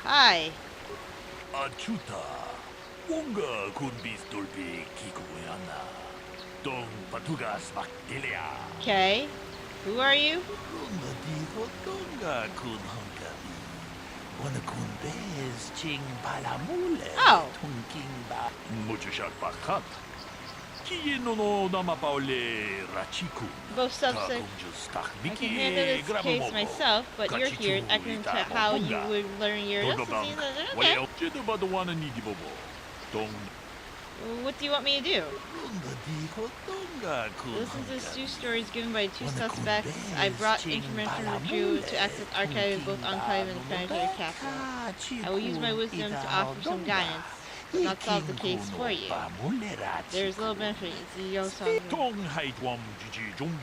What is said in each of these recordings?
Hi. Achuta, Wonga kun bistolpi kikuana. Dong patugas makdilia. Okay. Who are you? Runda diho donga kun honkabi. Wana kun bez ching palamule. Oh. Tunking ba. Muchushat bakat. Kieno no namapaule rachiku. Both subjects. I can handle this case myself, but you're here. I can tell how you would learn your lessons. Okay. What do you want me to do? Listen to two stories given by two suspects. I brought information from the crew to access archive of both Enclave and Planetary Capital. I will use my wisdom to offer some guidance, but not solve the case for you. There's a little benefit.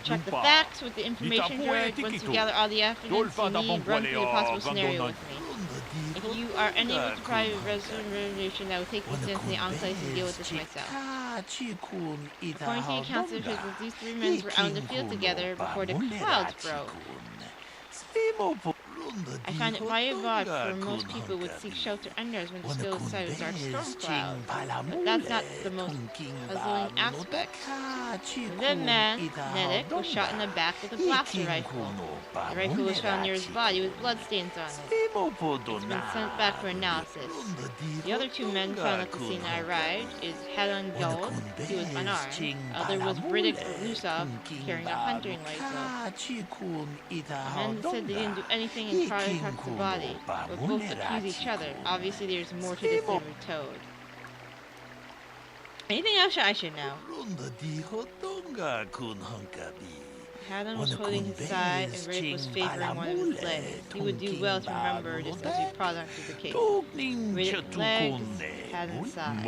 Check the facts with the information droid. Once you gather all the evidence you need, run through the possible scenario with me. If you are unable to provide a resolution, I will take this into the Enclave and deal with this myself. According to the accounts of officials, these three men were out in the field together before the clouds broke. I find it very odd for most people would seek shelter under when still inside a dark storm cloud. But that's not the most puzzling aspect. The man, Nedek, was shot in the back with a blaster rifle. The rifle was found near his body with bloodstains on it. It's been sent back for analysis. The other two men found at the scene I arrived is Helen Gold, who was unarmed. The other was Riddick Lusov, carrying a hunting rifle. The men said they didn't do anything in try to touch the body, but both accuse each other. Obviously, there's more to this than we're told. Anything else I should know? Haddon was holding his side, and Riddick was favoring one of his legs. He would do well to remember this as a product of the case. Riddick's legs, Haddon's side.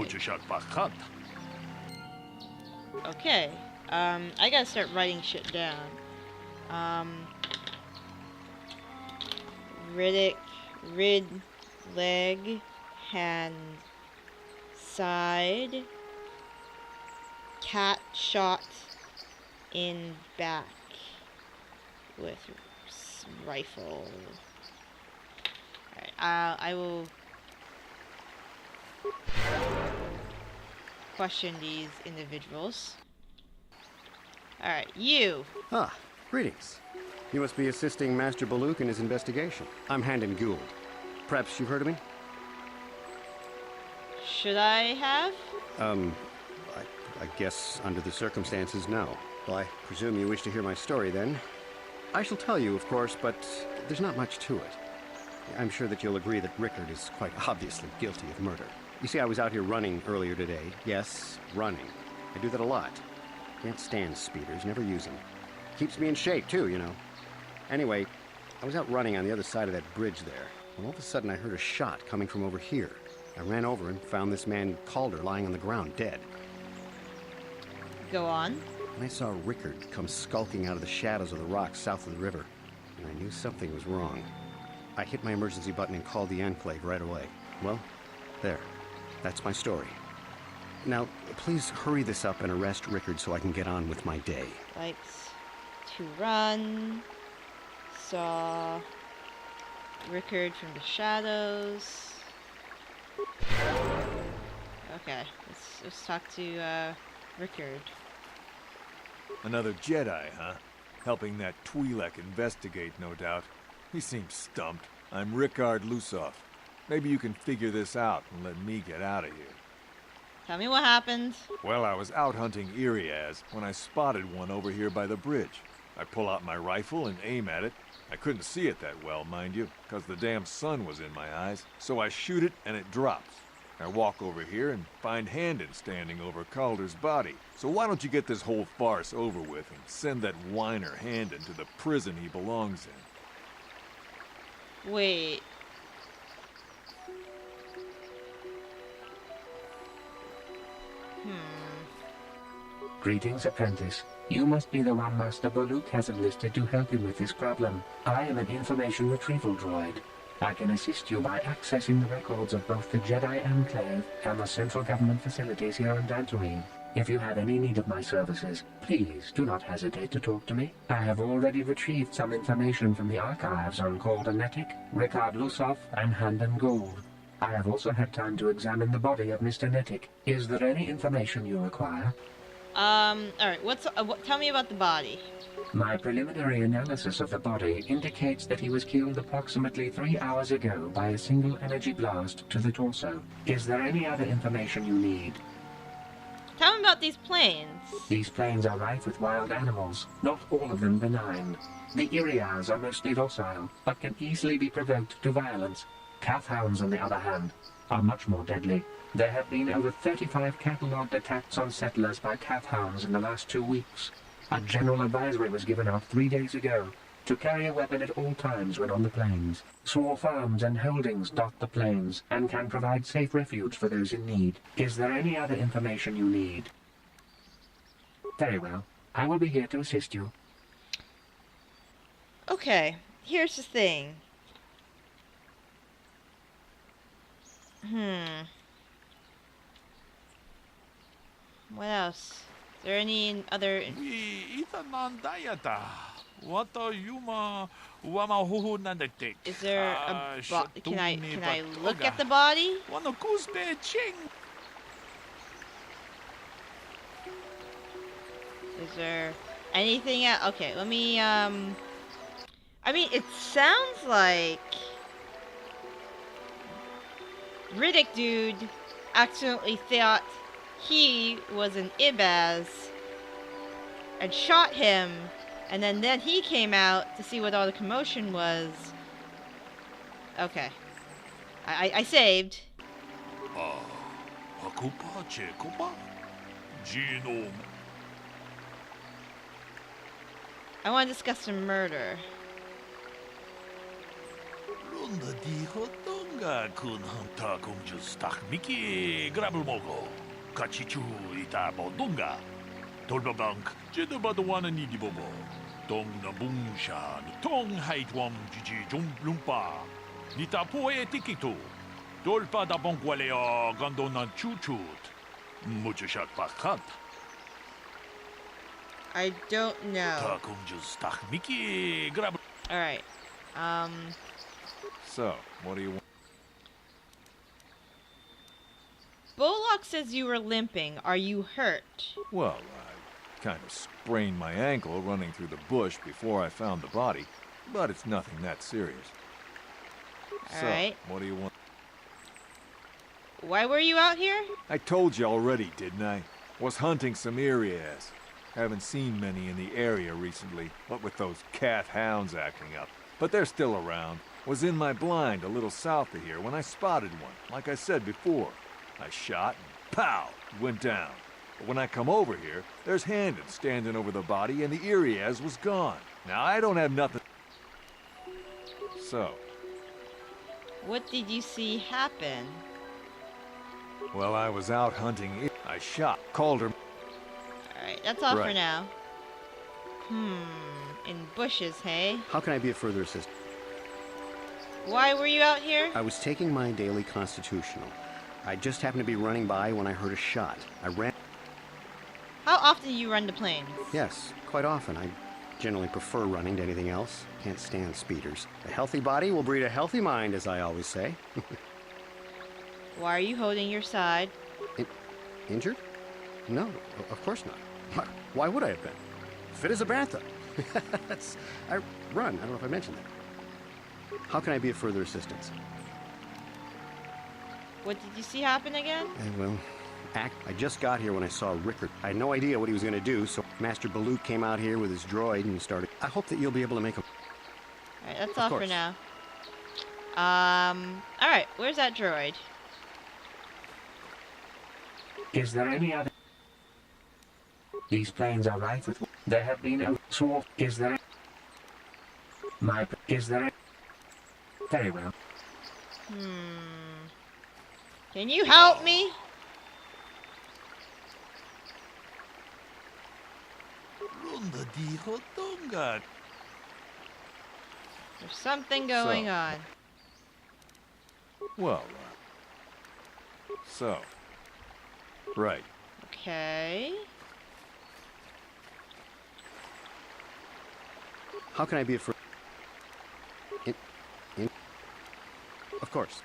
Okay, I gotta start writing shit down. Riddick, leg, hand, side, cat shot in back with rifle. Alright, I will question these individuals. Alright, you! Ah, greetings. You must be assisting Master Baluk in his investigation. I'm Handon Gould. Perhaps you've heard of me? Should I have? I guess under the circumstances, no. Well, I presume you wish to hear my story, then. I shall tell you, of course, but there's not much to it. I'm sure that you'll agree that Rickard is quite obviously guilty of murder. You see, I was out here running earlier today. Yes, running. I do that a lot. Can't stand speeders, never use them. Keeps me in shape, too, you know. Anyway, I was out running on the other side of that bridge there, when all of a sudden I heard a shot coming from over here. I ran over and found this man Calder lying on the ground, dead. Go on. And I saw Rickard come skulking out of the shadows of the rocks south of the river, and I knew something was wrong. I hit my emergency button and called the Enclave right away. Well, there. That's my story. Now, please hurry this up and arrest Rickard so I can get on with my day. Likes to run. Saw Rickard from the shadows. Okay, let's talk to Rickard. Another Jedi, huh? Helping that Twi'lek investigate, no doubt. He seems stumped. I'm Rickard Lusov. Maybe you can figure this out and let me get out of here. Tell me what happened. Well, I was out hunting Iriaz when I spotted one over here by the bridge. I pull out my rifle and aim at it. I couldn't see it that well, mind you, because the damn sun was in my eyes. So I shoot it and it drops. I walk over here and find Handon standing over Calder's body. So why don't you get this whole farce over with and send that whiner Handon to the prison he belongs in? Wait. Greetings, apprentice. You must be the one Master Baluk has enlisted to help him with this problem. I am an information retrieval droid. I can assist you by accessing the records of both the Jedi Enclave and the central government facilities here on Dantooine. If you have any need of my services, please do not hesitate to talk to me. I have already retrieved some information from the archives on Caldernetic, Ricard Lusov, and Handan Gold. I have also had time to examine the body of Mr. Netic. Is there any information you require? Alright, tell me about the body. My preliminary analysis of the body indicates that he was killed approximately 3 hours ago by a single energy blast to the torso. Is there any other information you need? Tell me about these planes. These plains are rife with wild animals, not all of them benign. The Irias are mostly docile, but can easily be provoked to violence. Calf hounds, on the other hand, are much more deadly. There have been over 35 catalogued attacks on settlers by calf hounds in the last 2 weeks. A general advisory was given out 3 days ago to carry a weapon at all times when on the plains. Small farms and holdings dot the plains and can provide safe refuge for those in need. Is there any other information you need? Very well. I will be here to assist you. Okay, here's the thing. What else? Is there any other... Is there a can I look at the body? Is there anything else? Okay, let me I mean, it sounds like Riddick dude accidentally thought he was an Ibaz and shot him, and then he came out to see what all the commotion was. Okay. I saved. I want to discuss the murder. 돌바방 제드바도와는 이디보보 동나붕샤 통하이트웜 지지 좀 룸파 니타포에 티키투 돌바다봉과레어 간도난 추추트 무주샷 바칸 I don't know. 타공주스 타미키 그라브. Alright. So, what do you want? Bollock says you were limping. Are you hurt? Well, I kind of sprained my ankle running through the bush before I found the body, but it's nothing that serious. Alright. So, what do you want? Why were you out here? I told you already, didn't I? Was hunting some Irias. Haven't seen many in the area recently, what with those cat hounds acting up. But they're still around. Was in my blind a little south of here when I spotted one, like I said before. I shot and pow, it went down. But when I come over here, there's Handon standing over the body and the Irias was gone. Now I don't have nothing. So. What did you see happen? Well, I was out hunting. I shot, called her. Alright, that's all for Right. now. In bushes, hey? How can I be of further assistance? Why were you out here? I was taking my daily constitutional. I just happened to be running by when I heard a shot. I ran... How often do you run the plains? Yes, quite often. I generally prefer running to anything else. Can't stand speeders. A healthy body will breed a healthy mind, as I always say. Why are you holding your side? Injured? No, of course not. Why would I have been? Fit as a bantha. I run. I don't know if I mentioned that. How can I be of further assistance? What did you see happen again? I just got here when I saw Rickard. I had no idea what he was going to do, so Master Baluk came out here with his droid and started... I hope that you'll be able to make him... Alright, that's all for now. Alright, where's that droid? Is there any other... These plains are rife with... There have been a small... Is there... Is there... Very well. Can you help me? There's something going on. Well, right. Okay. How can I be a friend? Of course.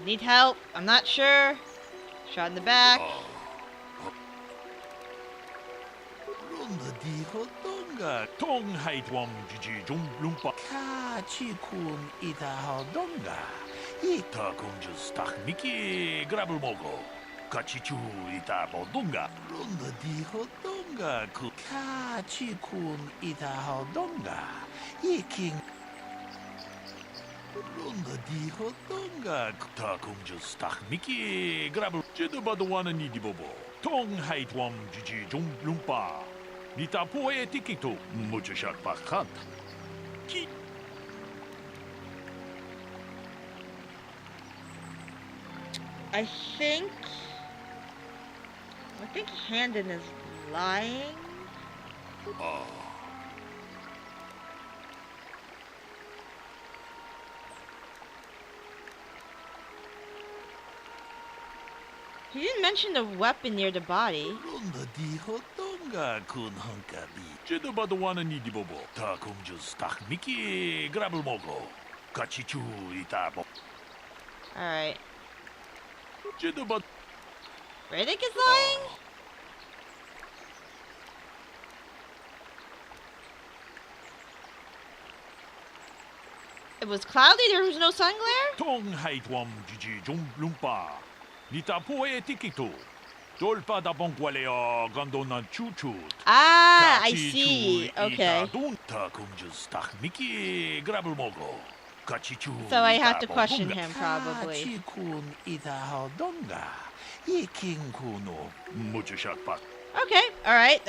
Need help? I'm not sure. Shot in the back. I think Handon is lying. He didn't mention the weapon near the body. Alright. Riddick is lying? It was cloudy, there was no sun glare? Ah, I see. Okay. So I have to question him, probably. Okay, alright.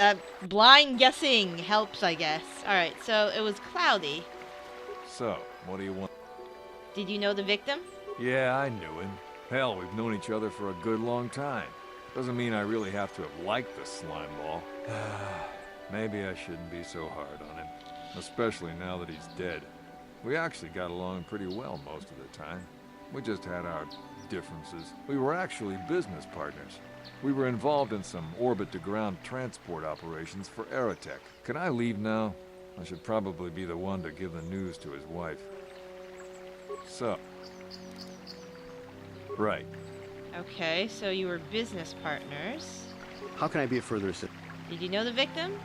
Blind guessing helps, I guess. Alright, so it was cloudy. So, what do you want? Did you know the victim? Yeah, I knew him. Hell, we've known each other for a good long time. Doesn't mean I really have to have liked the slime ball. Maybe I shouldn't be so hard on him. Especially now that he's dead. We actually got along pretty well most of the time. We just had our differences. We were actually business partners. We were involved in some orbit-to-ground transport operations for Aerotech. Can I leave now? I should probably be the one to give the news to his wife. So. Right. Okay, so you were business partners. How can I be of further assistance? Did you know the victim?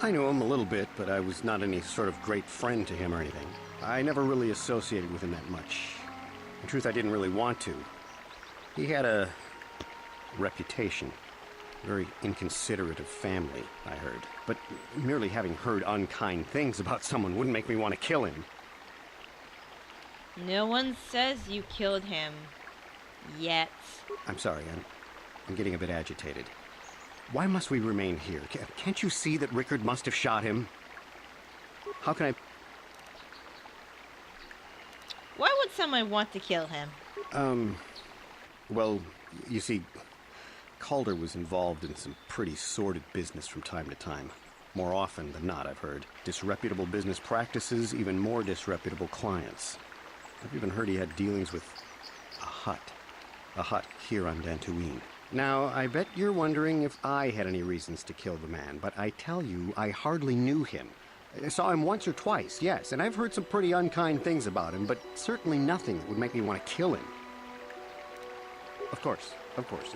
I knew him a little bit, but I was not any sort of great friend to him or anything. I never really associated with him that much. In truth, I didn't really want to. He had a reputation. Very inconsiderate of family, I heard. But merely having heard unkind things about someone wouldn't make me want to kill him. No one says you killed him. Yet. I'm sorry, I'm getting a bit agitated. Why must we remain here? Can't you see that Rickard must have shot him? How can I... Why would someone want to kill him? Well, you see, Calder was involved in some pretty sordid business from time to time. More often than not, I've heard. Disreputable business practices, even more disreputable clients. I've even heard he had dealings with a hut. A hut here on Dantooine. Now, I bet you're wondering if I had any reasons to kill the man, but I tell you, I hardly knew him. I saw him once or twice, yes, and I've heard some pretty unkind things about him, but certainly nothing that would make me want to kill him. Of course, of course.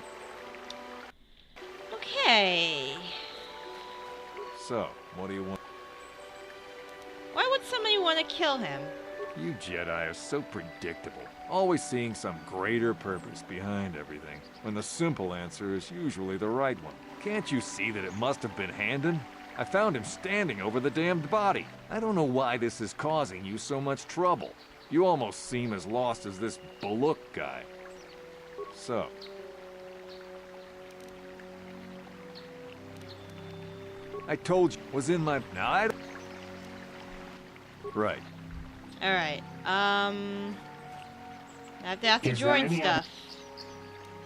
Okay. So, what do you want? Why would somebody want to kill him? You Jedi are so predictable. Always seeing some greater purpose behind everything, when the simple answer is usually the right one. Can't you see that it must have been Handon? I found him standing over the damned body. I don't know why this is causing you so much trouble. You almost seem as lost as this Baluk guy. So. I told you, was in my... Now I... Right. Alright, I have to join stuff.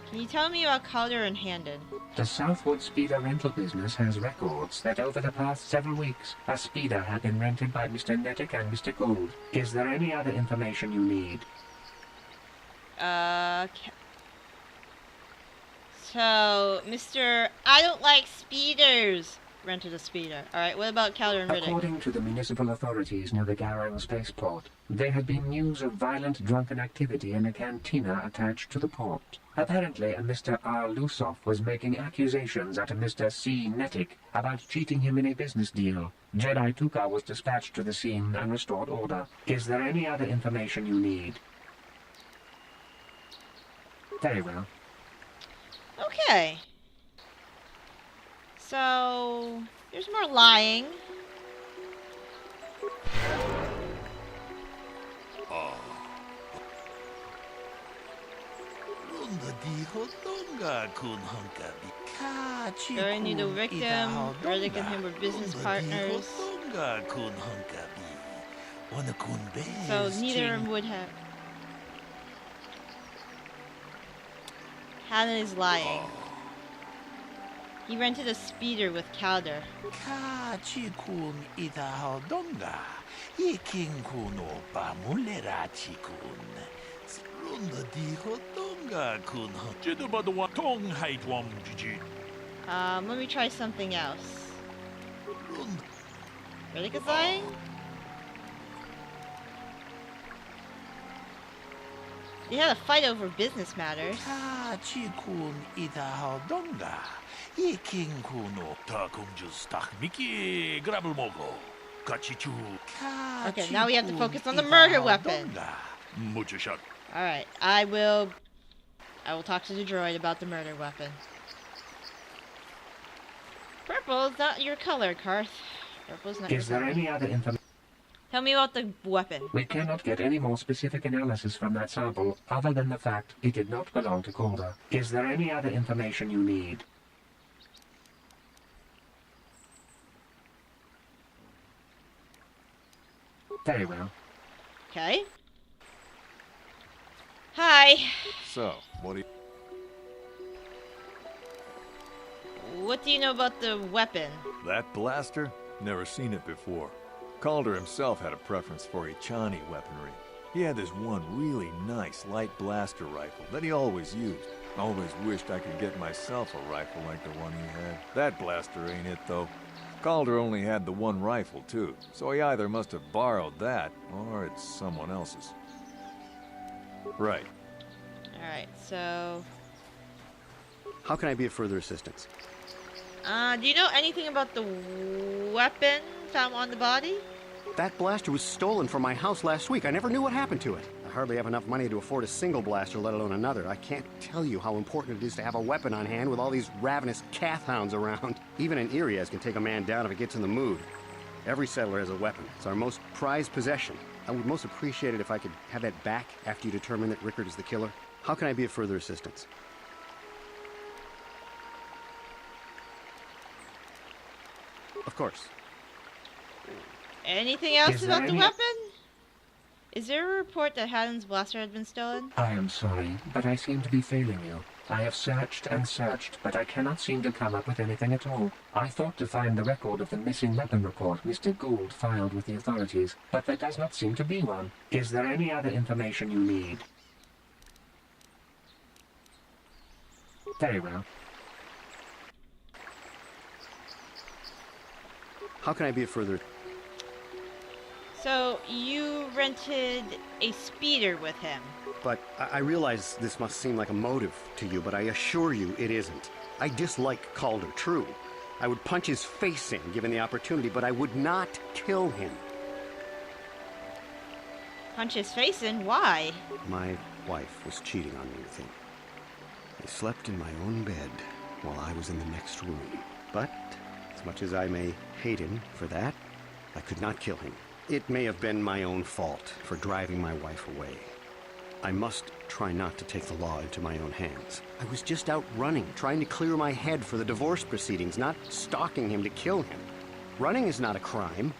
Can you tell me about Calder and Handon? The Southwood Speeder rental business has records that over the past several weeks, a speeder had been rented by Mr. Nettic and Mr. Gould. Is there any other information you need? So, Mr. I don't like speeders rented a speeder. Alright, what about Calder and Riddick? According to the municipal authorities near the Garang spaceport, there had been news of violent drunken activity in a cantina attached to the port. Apparently, a Mr. R. Lusoff was making accusations at a Mr. C. Netic about cheating him in a business deal. Jedi Tuka was dispatched to the scene and restored order. Is there any other information you need? Very well. Okay. So, there's more lying. During knew the victim, Riddick and him were business partners. So neither of them would have. Hannon is lying. He rented a speeder with Calder. Let me try something else. Riddick is lying? They had a fight over business matters. Okay, now we have to focus on the murder weapon. Alright, I will talk to the droid about the murder weapon. Purple is not your color, Karth. Purple's not your color. Is there any other information? Tell me about the weapon. We cannot get any more specific analysis from that sample, other than the fact it did not belong to Calder. Is there any other information you need? Very well. Okay. Hi. So, what do you... What do you know about the weapon? That blaster? Never seen it before. Calder himself had a preference for Ichani weaponry. He had this one really nice light blaster rifle that he always used. Always wished I could get myself a rifle like the one he had. That blaster ain't it, though. Calder only had the one rifle, too, so he either must have borrowed that, or it's someone else's. Right. Alright, so... How can I be of further assistance? Do you know anything about the weapon found on the body? That blaster was stolen from my house last week. I never knew what happened to it. I hardly have enough money to afford a single blaster, let alone another. I can't tell you how important it is to have a weapon on hand with all these ravenous cath hounds around. Even an Iriaz can take a man down if it gets in the mood. Every settler has a weapon. It's our most prized possession. I would most appreciate it if I could have that back after you determine that Rickard is the killer. How can I be of further assistance? Of course. Anything else about the weapon? Is there a report that Haddon's blaster had been stolen? I am sorry, but I seem to be failing you. I have searched and searched, but I cannot seem to come up with anything at all. I thought to find the record of the missing weapon report Mr. Gould filed with the authorities, but there does not seem to be one. Is there any other information you need? Very well. How can I be of further... So, you rented a speeder with him. But I realize this must seem like a motive to you, but I assure you it isn't. I dislike Calder, true. I would punch his face in, given the opportunity, but I would not kill him. Punch his face in? Why? My wife was cheating on me with him. I slept in my own bed while I was in the next room. But, as much as I may hate him for that, I could not kill him. It may have been my own fault for driving my wife away. I must try not to take the law into my own hands. I was just out running, trying to clear my head for the divorce proceedings, not stalking him to kill him. Running is not a crime.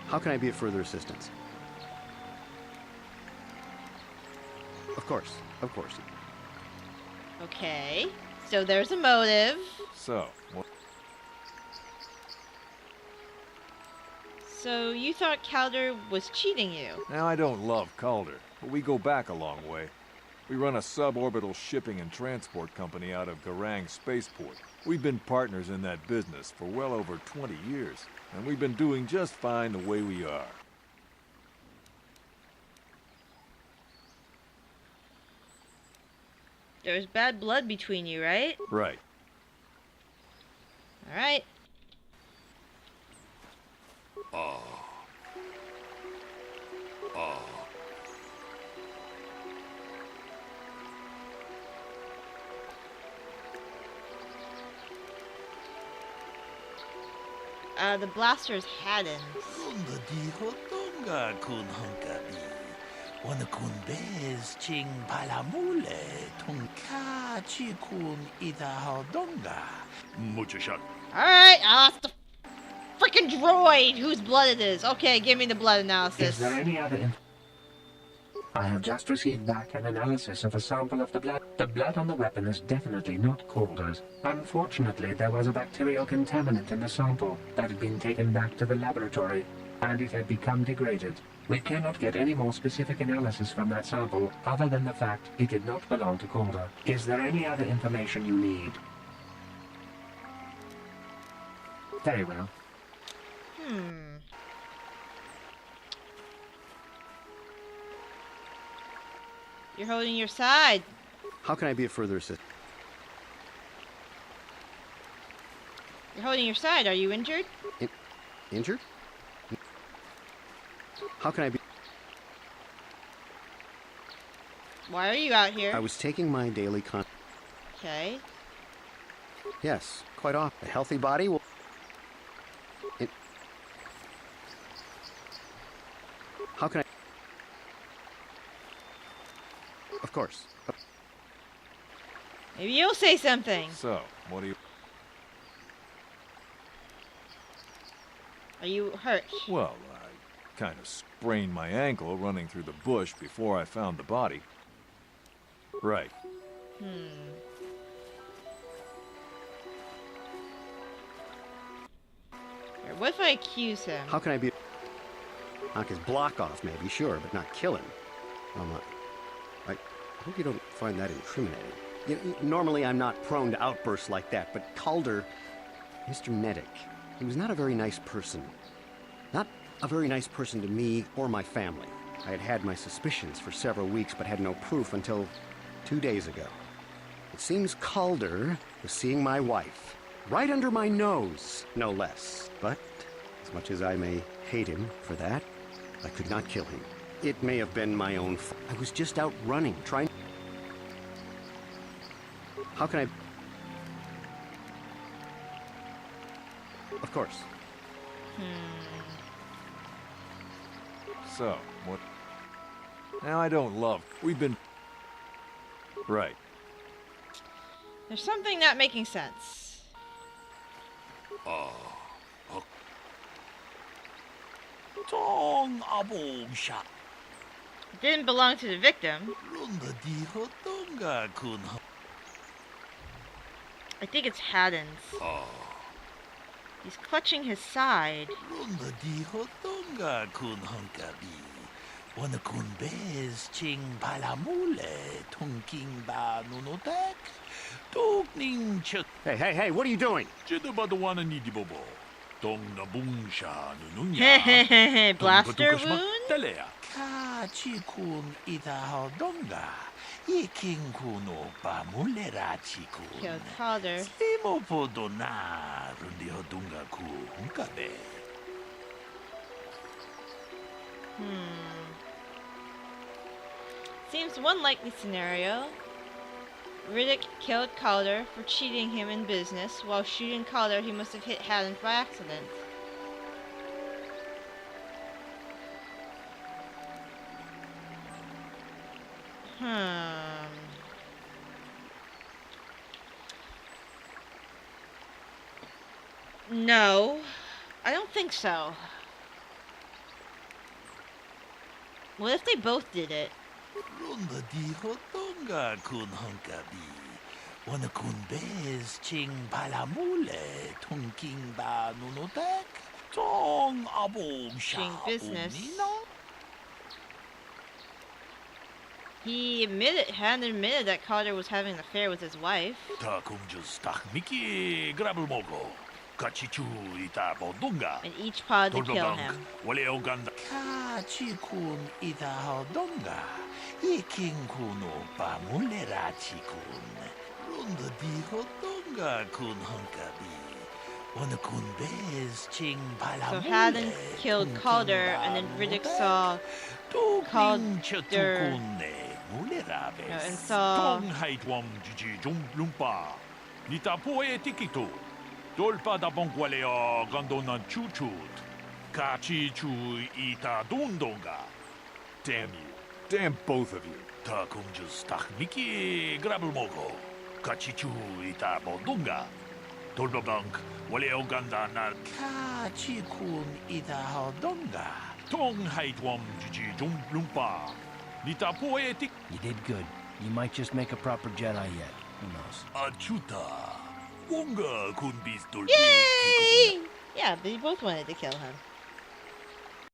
How can I be of further assistance? Of course, of course. Okay, so there's a motive. So, what... So you thought Calder was cheating you? Now, I don't love Calder, but we go back a long way. We run a suborbital shipping and transport company out of Garang Spaceport. We've been partners in that business for well over 20 years, and we've been doing just fine the way we are. There's bad blood between you, right? Right. Alright. The blaster's Haddon. Alright, it's the freaking droid whose blood it is. Okay, give me the blood analysis. Is there any other I have just received back an analysis of a sample of the blood. The blood on the weapon is definitely not Calder's. Unfortunately, there was a bacterial contaminant in the sample that had been taken back to the laboratory, and it had become degraded. We cannot get any more specific analysis from that sample, other than the fact it did not belong to Calder. Is there any other information you need? Very well. You're holding your side. How can I be of further assistance? You're holding your side. Are you injured? Injured? How can I be? Why are you out here? I was taking my daily Okay. Yes, quite often. A healthy body will... How can I... Of course. Maybe you'll say something. So, what do you... Are you hurt? Well, I kind of sprained my ankle running through the bush before I found the body. Right. What if I accuse him? How can I be... Knock his block off, maybe, sure, but not kill him. Oh my... I hope you don't find that incriminating. Normally I'm not prone to outbursts like that, but Calder... Mr. Medic, he was not a very nice person. Not a very nice person to me or my family. I had had my suspicions for several weeks, but had no proof until 2 days ago. It seems Calder was seeing my wife. Right under my nose, no less. But, as much as I may hate him for that, I could not kill him. It may have been my own fault. I was just out running, trying... How can I... Of course. So, what... Now, I don't love... We've been... Right. There's something not making sense. It didn't belong to the victim. I think it's Haddon's. He's clutching his side. Hey, what are you doing? Blaster wound? Killed Calder. Seems one likely scenario. Riddick killed Calder for cheating him in business. While shooting Calder, he must have hit Haddon by accident. No, I don't think so. What if they both did it? Ching business. He hadn't admitted that Calder was having an affair with his wife. Ta kunjus tak miki grabul mogo. Kachichu ita bodunga. And each pod to kill him. Wale oganda. Kachikun ita hodonga. Iking kuno pa mulera chikun. Runda di hodonga kun hunkabi. So Haddon killed Calder, and then Riddick saw Calder and saw Dolpa da bongualeo gandonan chuchut. Kachi chu ita dundonga. Damn you. Damn both of you. Ta kunjus tak miki grabul mogo. Kachi chu ita bodunga. Dolpa bank. Wale oganda na kachi kun ita hodonga. Tong haitwam jiji jum lumpa. Nita poetic. You did good. You might just make a proper Jedi yet. Who knows? Achuta. Wonga kun bis dolpi. Yay! Yeah, they both wanted to kill him.